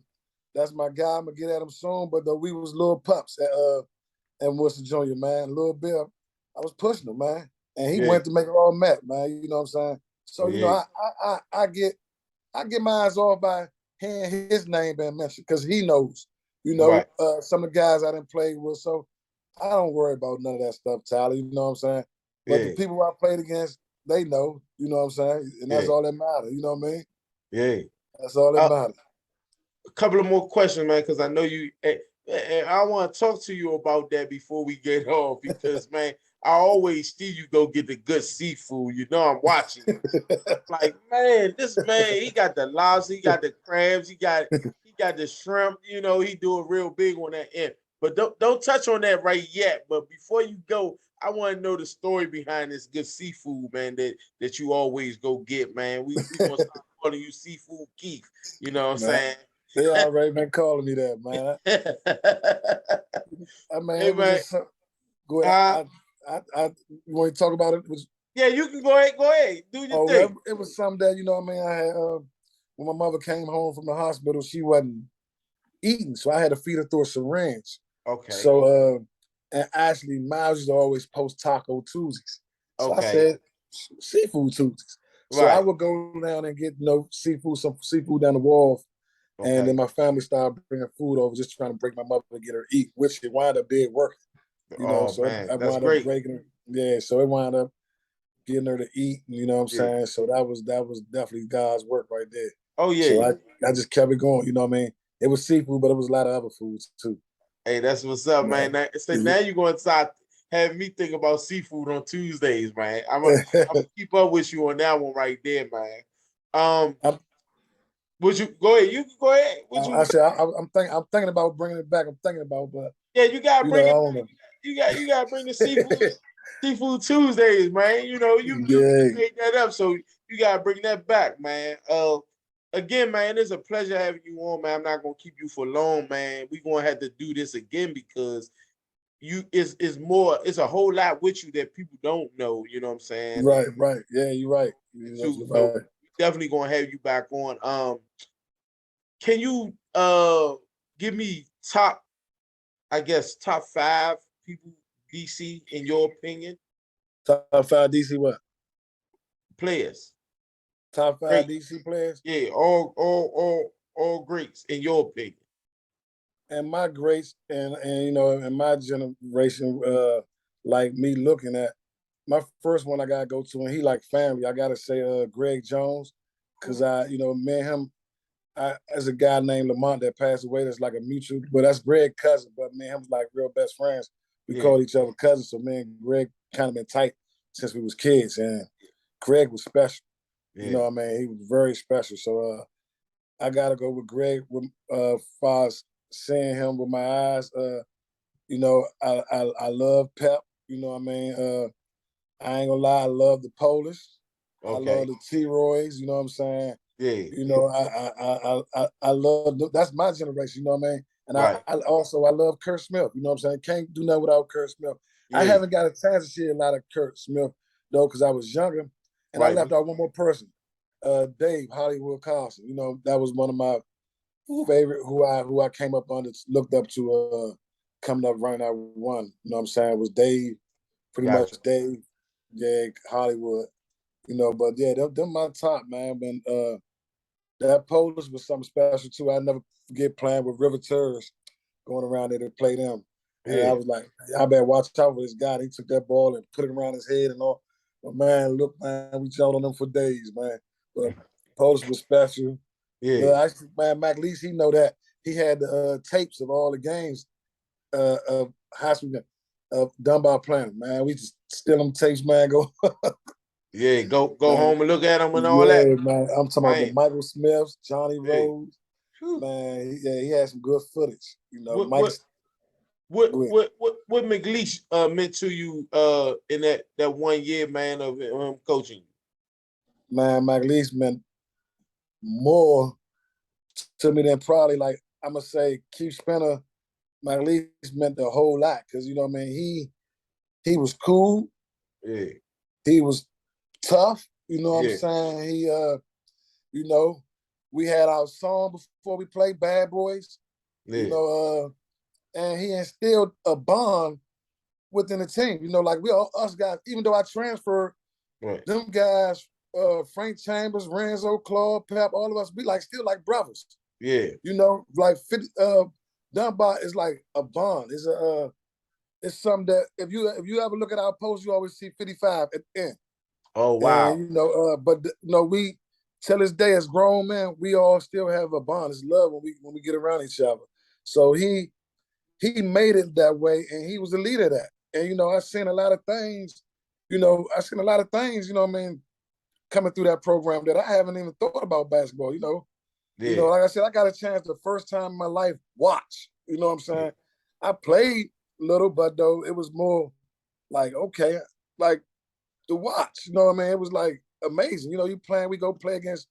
that's my guy. I'm gonna get at him soon. But we was little pups at Wilson Jr., man. Little Bill, I was pushing him, man. And he yeah, went to make it all met, man. You know what I'm saying? So, yeah, I get my eyes off by hearing his name being mentioned because he knows, right, some of the guys I didn't play with. So I don't worry about none of that stuff, Tyler. You know what I'm saying? But the yeah, people I played against, they know, you know what I'm saying? And that's yeah, all that matters. You know what I mean? yeah. That's all that Uh, matters. a couple of more questions, man, because I know you. And I want to talk to you about that before we get off, because man, I always see you go get the good seafood. I'm watching you. Like, man, this man, he got the lobster, he got the crabs, he got the shrimp. He do a real big on that end. But don't touch on that right yet. But before you go, I want to know the story behind this good seafood, man, that you always go get, man. We gonna start calling you Seafood Keith. You know what I'm Man, saying? they already been calling me that, man. I mean, Hey it was man, just go ahead. uh, You want to talk about it? Yeah, you can go ahead. Go ahead. Do your Oh, well, thing. it was something that, you know what I mean, I had when my mother came home from the hospital, she wasn't eating, so I had to feed her through a syringe. Okay. So and actually Miles used to always post Taco Tuesdays. So I Okay. said seafood Tuesdays. So I Right. would go down and get seafood, some seafood down the wall. And then Okay. my family started bringing food over, just trying to break my mother to get her to eat, which it wound up being working, Oh So man, I that's wound up great. breaking her. Yeah, so it wound up getting her to eat, you know what I'm Yeah. saying? So that was definitely God's work right there. Oh So yeah. I just kept it going, you know what I mean? It was seafood, but it was a lot of other foods too. Hey, that's what's up, man. Man. Now you're going to start having me think about seafood on Tuesdays, man. I'm gonna keep up with you on that one right there, man. Um, I'm, would you go ahead? You can go ahead. Would I you? said I'm thinking about bringing it back. I'm thinking about, but Yeah, you gotta bring I it. don't know. You gotta bring the seafood Tuesdays, man. You know you Yeah, made that up, so you gotta bring that back, man. Again, man, it's a pleasure having you on, man. I'm not gonna keep you for long, man. We're gonna have to do this again because it's a whole lot with you that people don't know. You know what I'm saying? right. Yeah, you're right. You're Too. definitely So right. definitely gonna have you back on. Can you give me I guess top five people DC in your opinion? Top five DC what? Players. Top five Great. DC players. Yeah, all greats in your opinion. And my greats and in my generation, like me looking at my first one I gotta go to, and he like family. I gotta say, Greg Jones, because me and him, as a guy named Lamont that passed away, that's like a mutual, but that's Greg's cousin. But me and him was like real best friends. We Yeah, called each other cousins. So me and Greg kind of been tight since we was kids, and Greg was special. You yeah. know what I mean? He was very special. So I gotta go with Greg with far as seeing him with my eyes. I love Pep. You know what I mean? I ain't gonna lie, I love the Polish. I love Okay. the T-Roys. You know what I'm saying? Yeah. I love that's my generation. You know what I mean? And Right. I love Kurt Smith. You know what I'm saying? Can't do nothing without Kurt Smith. I Yeah. haven't got a chance to see a lot of Kurt Smith though, because I was younger, and I Right. left out one more person, Dave Hollywood Carlson. That was one of my favorite who I came up under, looked up to, coming up running out one. You know what I'm saying? It was Dave, pretty much Gotcha. Dave, yeah, Hollywood. But yeah, them my top, man. When that Polish was something special too. I never forget playing with River Tours, going around there to play them. And I Yeah. was like, I better watch out for this guy. He took that ball and put it around his head and all. But man, look, man, we jumped on them for days, man. But Polish was special. Yeah. Actually, man, Mac Leese, he know that. He had the tapes of all the games of high school done by playing. Man, we just steal them tapes, man. Go, Yeah. Go man. home and look at them and all that. Yeah, man. I'm talking about the Man. Michael Smiths, Johnny Hey. Rose. Whew. Man, he had some good footage. What Mike. what what Go ahead. what McLeish meant to you in that 1 year, man, of him coaching? Man, Mike Leese meant more to me than probably, like, I'm gonna say Keith Spinner. Mike Leese meant a whole lot because what I mean. He was cool. Yeah. He was tough. You know what I'm Yeah. saying? You know, we had our song before we played Bad Boys. You Yeah. know, and he instilled a bond within the team. Like we all us guys, even though I transferred, Right. them guys, Frank Chambers, Renzo, Claude, Pep, all of us, we like still like brothers. Yeah. Like 50, Dunbar is like a bond. It's something that if you ever look at our post, you always see 55 at the end. Oh wow. And but we till this day as grown men, we all still have a bond. It's love when we get around each other. So he made it that way, and he was the leader of that. And I've seen a lot of things. What I mean, coming through that program that I haven't even thought about basketball. Yeah. Like I said, I got a chance the first time in my life watch. You know what I'm Yeah. saying? I played little, but though it was more like okay, like to watch. You know what I mean? It was like amazing. We go play against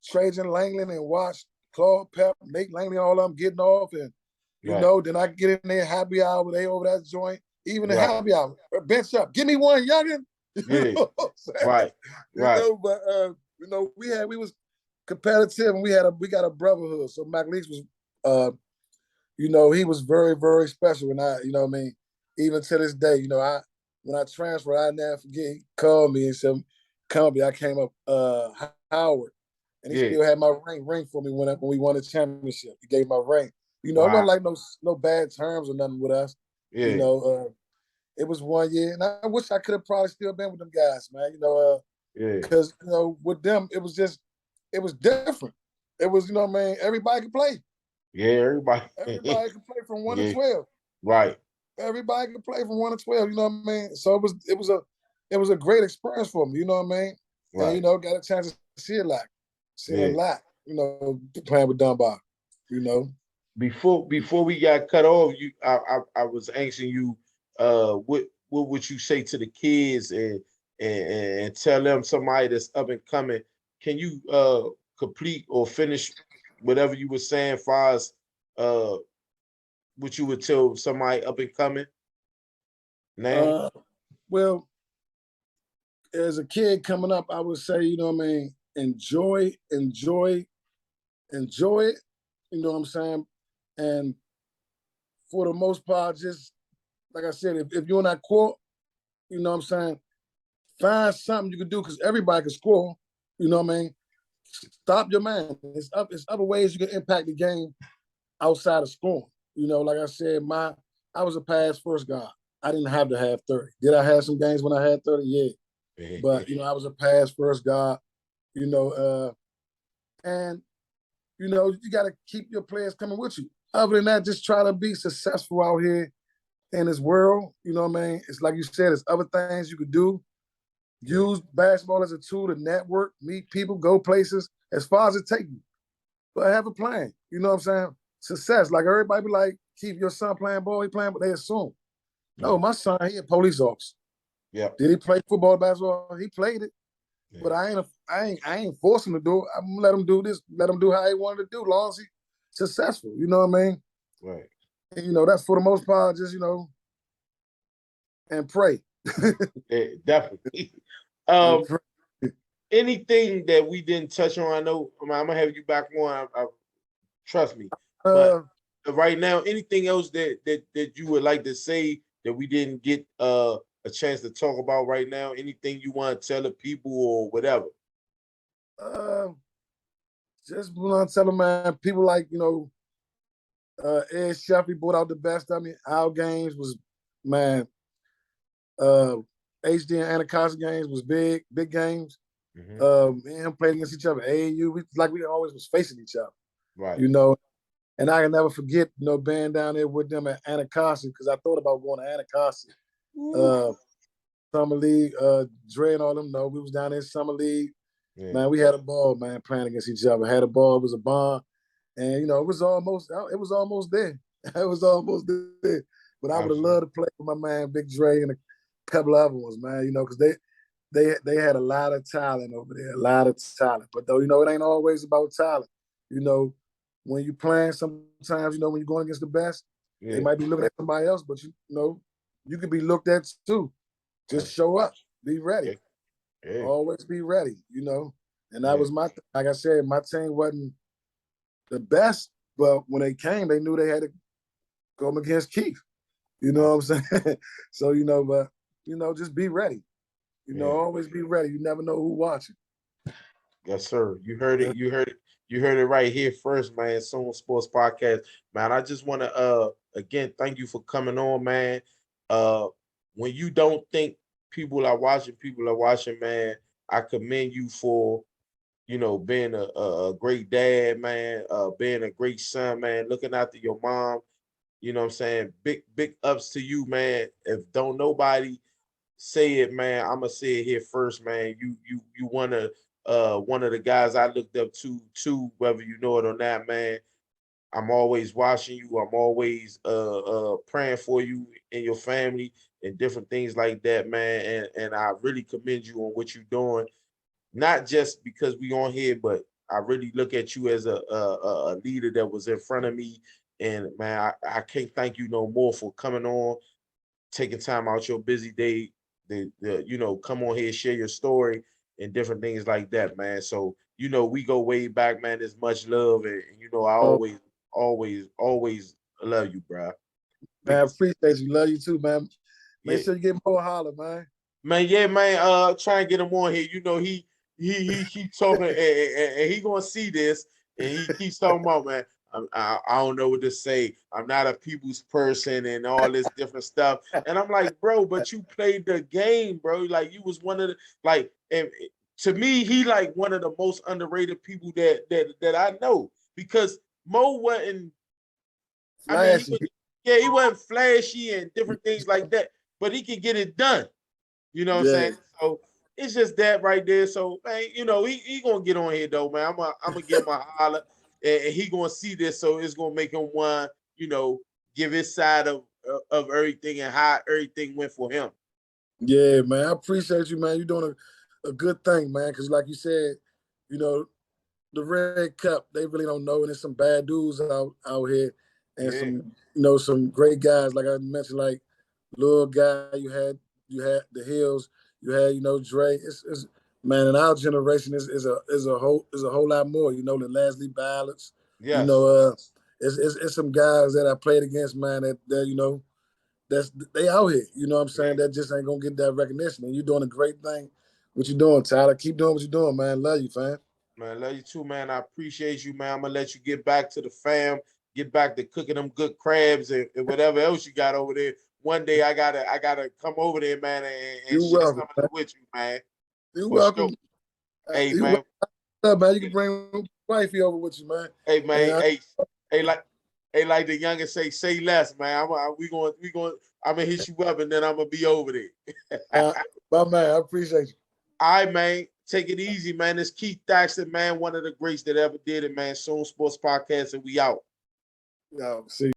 Trajan Langland and watch Claude Pep, Nate Langley, all of them getting off, and Right. then I get in there happy hour, they over that joint, even the Right. happy hour, bench up, give me one youngin. Yeah. know what I'm saying? Right. Right. But we was competitive, and we got a brotherhood. So McLeese was he was very, very special. And even to this day, when I transferred, I never forget, he called me and said, come I came up Howard. And he Yeah. still had my ring for me when we won the championship. He gave my ring. It Wow. wasn't like no bad terms or nothing with us. Yeah. It was 1 year, and I wish I could have probably still been with them guys, man. Yeah. Because with them, it was different. It was, everybody could play. Yeah. Everybody. Everybody could play from 1 to Yeah. 12. Right. Everybody could play from 1 to 12. You know what I mean? So it was a great experience for me. You know what I mean? And Right. got a chance to see a Yeah. lot. Playing with Dunbar. You know. Before we got cut off, I was asking you, what would you say to the kids and tell them, somebody that's up and coming? Can you complete or finish whatever you were saying, far as uh what you would tell somebody up and coming now? Uh, well, as a kid coming up, I would say, enjoy it. You know what I'm saying? And for the most part, just like I said, if you're on that court, you know what I'm saying, find something you can do because everybody can score. You know what I mean? Stop your man. It's other ways you can impact the game outside of scoring. Like I said, I was a pass first guy. I didn't have to have 30. Did I have some games when I had 30? Yeah. But I was a pass first guy, you know, and you gotta keep your players coming with you. Other than that, just try to be successful out here in this world. You know what I mean? It's like you said, there's other things you could do. Use basketball as a tool to network, meet people, go places as far as it takes you. But have a plan. You know what I'm saying? Success. Like everybody be like, keep your son playing ball, he playing, but they assume. No, my son, he a police officer. Yeah. Did he play football, basketball? He played it. Yeah. But I ain't force him to do it. I'm gonna let him do this, let him do how he wanted to do, as long as he successful. You know what I mean? Right. And, that's for the most part, just and pray. Yeah, definitely. And Um, pray. anything that we didn't touch on? I know I'm gonna have you back on. Trust me. But Uh, right now, anything else that you would like to say that we didn't get a chance to talk about right now? Anything you want to tell the people or whatever? uh, just want to tell them, man, people like, Ed Sheffy brought out the best. I mean, our games was, man, uh, HD and Anacostia games was big games. Mm-hmm. Me and him played against each other. AAU, we always was facing each other, Right. you know. And I can never forget, being down there with them at Anacostia because I thought about going to Anacostia. Uh, Summer League, Dre and all them know we was down there in Summer League. Yeah. Man, we had a ball, man, playing against each other. Had a ball, it was a bond. And it was almost there. It was almost there. But I would have Absolutely. loved to play with my man Big Dre and a couple of other ones, man, because they had a lot of talent over there, a lot of talent. But though, it ain't always about talent. When you playing, sometimes, when you're going against the best, they Yeah. might be looking at somebody else, but you could be looked at too. Just show up, be ready, Yeah. Yeah. always be ready. And that Yeah. was like I said, my team wasn't the best, but when they came, they knew they had to go up against Keith. You know what I'm saying? So, but just be ready. Yeah. Always be ready. You never know who watching. Yes, sir. You heard it. You heard it. You heard it right here first, man. S.O.O.N Sports Podcast. Man, I just want to again thank you for coming on, man. Uh when you don't think people are watching, man. I commend you for, being a great dad, man, being a great son, man, looking after your mom. You know what I'm saying? Big ups to you, man. If don't nobody say it, man, I'm gonna say it here first, man. You one of the guys I looked up to too, whether you know it or not, man. I'm always watching you. I'm always praying for you and your family and different things like that, man. And I really commend you on what you're doing, not just because we on here, but I really look at you as a leader that was in front of me. And man, I can't thank you no more for coming on, taking time out your busy you know, come on here, share your story and different things like that, man. So, you know, we go way back, man. There's much love, and you know, I Oh, always love you, bro. man, I Big, appreciate you. Love you too, man. Make yeah, sure you get more holler, man. man, yeah, man. Try and get him on here. You know, he keep talking, and he gonna see this, and he keeps talking about, man. I don't know what to say. I'm not a people's person and all this different stuff. And I'm like, bro, but you played the game, bro. Like you was one of the like, and to me, he like one of the most underrated people that I know because Mo wasn't. I mean, Flashy. yeah, he wasn't flashy and different things like that, but he could get it done. You know what I'm Yeah. saying? So it's just that right there. So man, you know, he gonna get on here though, man. I'm gonna give him a holler, and he gonna see this, so it's gonna make him want, you know, give his side of everything and how everything went for him. Yeah, man. I appreciate you, man. You're doing a good thing, man. Because like you said, you know, the Red Cup, they really don't know, and there's some bad dudes out here, and Yeah, some great guys. Like I mentioned, like little guy, you had the Hills, you had Dre. It's man, in our generation is a whole lot more. The Leslie Ballots. You yes, know, it's some guys that I played against, man. That they out here. You know what I'm yeah, saying? That just ain't gonna get that recognition. And you're doing a great thing. What you doing, Tyler? Keep doing what you're doing, man. Love you, fam. man. Love you too, man. I appreciate you, man. I'm gonna let you get back to the fam, get back to cooking them good crabs and whatever else you got over there. One day I gotta come over there, man, and You're share some welcome, of man. that with you, man. You're For welcome. sure. Hey, You man. welcome, man. You can bring wifey over with you, man. Hey And man, hey, like the youngest say less, man. We going. I'm gonna hit you up and then I'm gonna be over there. uh, my man, I appreciate you. All right, man. Take it easy, man. It's Keith Thaxton, man. One of the greats that ever did it, man. S.O.O.N Sports Podcast, and we out. See.